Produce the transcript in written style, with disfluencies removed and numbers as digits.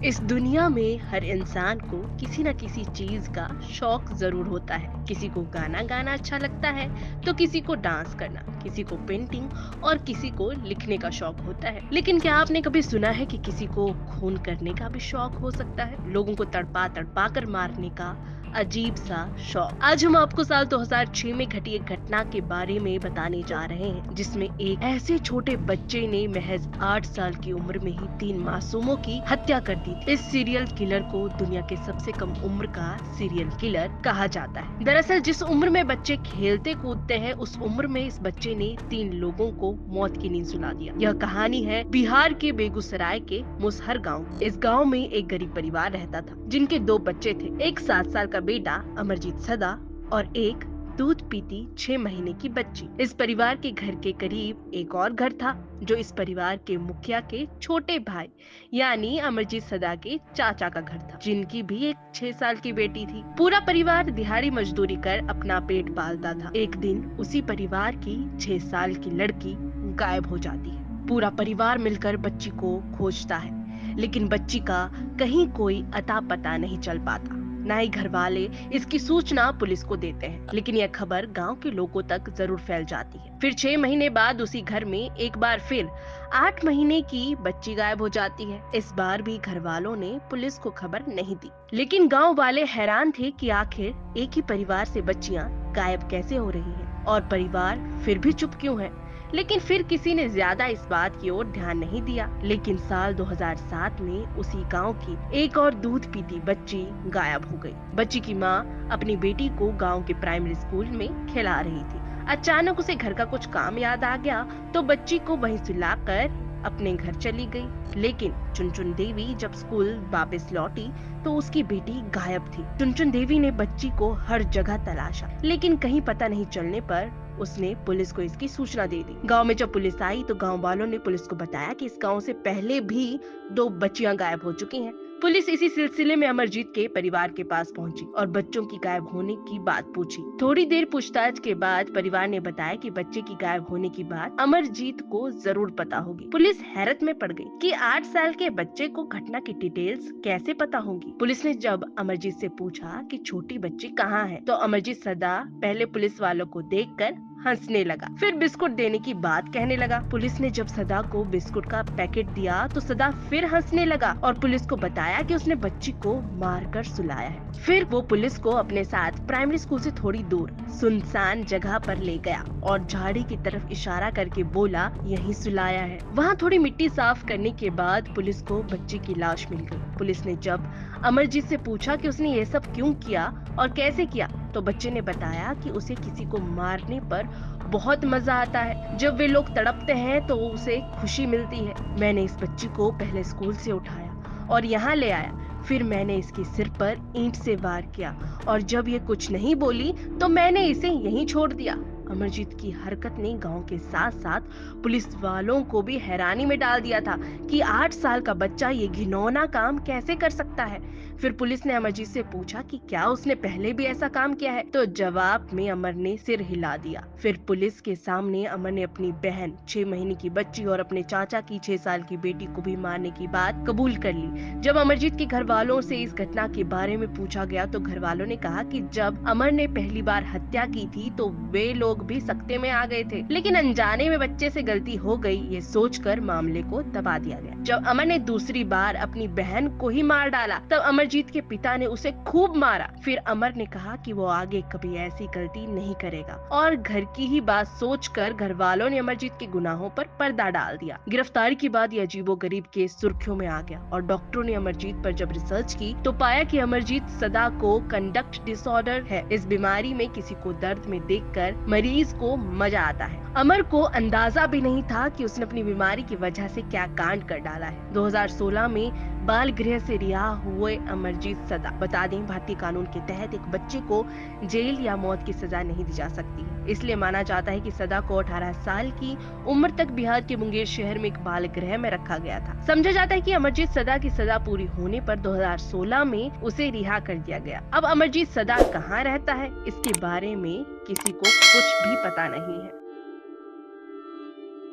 इस दुनिया में हर इंसान को किसी न किसी चीज का शौक जरूर होता है। किसी को गाना गाना अच्छा लगता है तो किसी को डांस करना, किसी को पेंटिंग और किसी को लिखने का शौक होता है। लेकिन क्या आपने कभी सुना है कि किसी को खून करने का भी शौक हो सकता है? लोगों को तड़पा तड़पा कर मारने का अजीब सा शौक। आज हम आपको साल 2006 में घटी एक घटना के बारे में बताने जा रहे हैं, जिसमें एक ऐसे छोटे बच्चे ने महज 8 साल की उम्र में ही 3 मासूमों की हत्या कर दी थी। इस सीरियल किलर को दुनिया के सबसे कम उम्र का सीरियल किलर कहा जाता है। दरअसल जिस उम्र में बच्चे खेलते कूदते हैं, उस उम्र में इस बच्चे ने 3 लोगों को मौत की नींद सुला दिया। यह कहानी है बिहार के बेगूसराय के मुसहर गाँव। इस गाँव में एक गरीब परिवार रहता था, जिनके 2 बच्चे थे, एक 7 साल का बेटा अमरजीत सदा और एक दूध पीती 6 महीने की बच्ची। इस परिवार के घर के करीब एक और घर था, जो इस परिवार के मुखिया के छोटे भाई यानी अमरजीत सदा के चाचा का घर था, जिनकी भी एक 6 साल की बेटी थी। पूरा परिवार दिहाड़ी मजदूरी कर अपना पेट पालता था। एक दिन उसी परिवार की 6 साल की लड़की गायब हो जाती है। पूरा परिवार मिलकर बच्ची को खोजता है, लेकिन बच्ची का कहीं कोई अता पता नहीं चल पाता। ना ही घर वाले इसकी सूचना पुलिस को देते हैं, लेकिन यह खबर गांव के लोगों तक जरूर फैल जाती है। फिर 6 महीने बाद उसी घर में एक बार फिर 8 महीने की बच्ची गायब हो जाती है। इस बार भी घर वालों ने पुलिस को खबर नहीं दी, लेकिन गांव वाले हैरान थे कि आखिर एक ही परिवार से बच्चियां गायब कैसे हो रही हैं और परिवार फिर भी चुप क्यों है। लेकिन फिर किसी ने ज्यादा इस बात की ओर ध्यान नहीं दिया। लेकिन साल 2007 में उसी गांव की एक और दूध पीती बच्ची गायब हो गई। बच्ची की मां अपनी बेटी को गांव के प्राइमरी स्कूल में खिला रही थी। अचानक उसे घर का कुछ काम याद आ गया तो बच्ची को वहीं सुलाकर अपने घर चली गई। लेकिन चुनचुन देवी जब स्कूल वापस लौटी तो उसकी बेटी गायब थी। चुनचुन देवी ने बच्ची को हर जगह तलाशा, लेकिन कहीं पता नहीं चलने पर उसने पुलिस को इसकी सूचना दे दी। गांव में जब पुलिस आई तो गांव वालों ने पुलिस को बताया कि इस गांव से पहले भी 2 बच्चियां गायब हो चुकी हैं। पुलिस इसी सिलसिले में अमरजीत के परिवार के पास पहुंची और बच्चों की गायब होने की बात पूछी। थोड़ी देर पूछताछ के बाद परिवार ने बताया कि बच्चे की गायब होने की बात अमरजीत को जरूर पता होगी। पुलिस हैरत में पड़ गई कि 8 साल के बच्चे को घटना की डिटेल्स कैसे पता होंगी। पुलिस ने जब अमरजीत से पूछा कि छोटी बच्ची कहाँ है, तो अमरजीत सदा पहले पुलिस वालों को देखकर हंसने लगा, फिर बिस्कुट देने की बात कहने लगा। पुलिस ने जब सदा को बिस्कुट का पैकेट दिया तो सदा फिर हंसने लगा और पुलिस को बताया कि उसने बच्ची को मारकर सुलाया है। फिर वो पुलिस को अपने साथ प्राइमरी स्कूल से थोड़ी दूर सुनसान जगह पर ले गया और झाड़ी की तरफ इशारा करके बोला, यहीं सुलाया है। वहाँ थोड़ी मिट्टी साफ करने के बाद पुलिस को बच्ची की लाश मिल गई। पुलिस ने जब अमरजीत से पूछा कि उसने ये सब क्यों किया और कैसे किया, तो बच्चे ने बताया कि उसे किसी को मारने पर बहुत मजा आता है। जब वे लोग तड़पते हैं तो उसे खुशी मिलती है। मैंने इस बच्ची को पहले स्कूल से उठाया और यहाँ ले आया, फिर मैंने इसके सिर पर ईंट से वार किया और जब ये कुछ नहीं बोली तो मैंने इसे यहीं छोड़ दिया। अमरजीत की हरकत ने गांव के साथ साथ पुलिस वालों को भी हैरानी में डाल दिया था कि 8 साल का बच्चा ये घिनौना काम कैसे कर सकता है। फिर पुलिस ने अमरजीत से पूछा कि क्या उसने पहले भी ऐसा काम किया है, तो जवाब में अमर ने सिर हिला दिया। फिर पुलिस के सामने अमर ने अपनी बहन 6 महीने की बच्ची और अपने चाचा की 6 साल की बेटी को भी मारने की बात कबूल कर ली। जब अमरजीत के घर वालों से इस घटना के बारे में पूछा गया तो घर वालों ने कहा कि जब अमर ने पहली बार हत्या की थी तो वे लोग भी सकते में आ गए थे, लेकिन अनजाने में बच्चे से गलती हो गई, ये सोचकर मामले को दबा दिया गया। जब अमर ने दूसरी बार अपनी बहन को ही मार डाला तब अमरजीत के पिता ने उसे खूब मारा। फिर अमर ने कहा कि वो आगे कभी ऐसी गलती नहीं करेगा और घर की ही बात सोचकर घर वालों ने अमरजीत के गुनाहों पर पर्दा डाल दिया। गिरफ्तारी के बाद ये अजीबोगरीब केस सुर्खियों में आ गया और डॉक्टरों ने अमरजीत पर जब रिसर्च की तो पाया कि अमरजीत सदा को कंडक्ट डिसऑर्डर है। इस बीमारी में किसी को दर्द में देखकर मरीज को मजा आता है। अमर को अंदाजा भी नहीं था कि उसने अपनी बीमारी की वजह से क्या कांड कर डाला है। 2016 में बाल गृह से रिहा हुए अमरजीत सदा, बता दें भारतीय कानून के तहत एक बच्चे को जेल या मौत की सजा नहीं दी जा सकती है, इसलिए माना जाता है कि सदा को 18 साल की उम्र तक बिहार के मुंगेर शहर में एक बाल गृह में रखा गया था। समझा जाता है कि अमरजीत सदा की सजा पूरी होने पर 2016 में उसे रिहा कर दिया गया। अब अमरजीत सदा कहाँ रहता है, इसके बारे में किसी को कुछ भी पता नहीं है।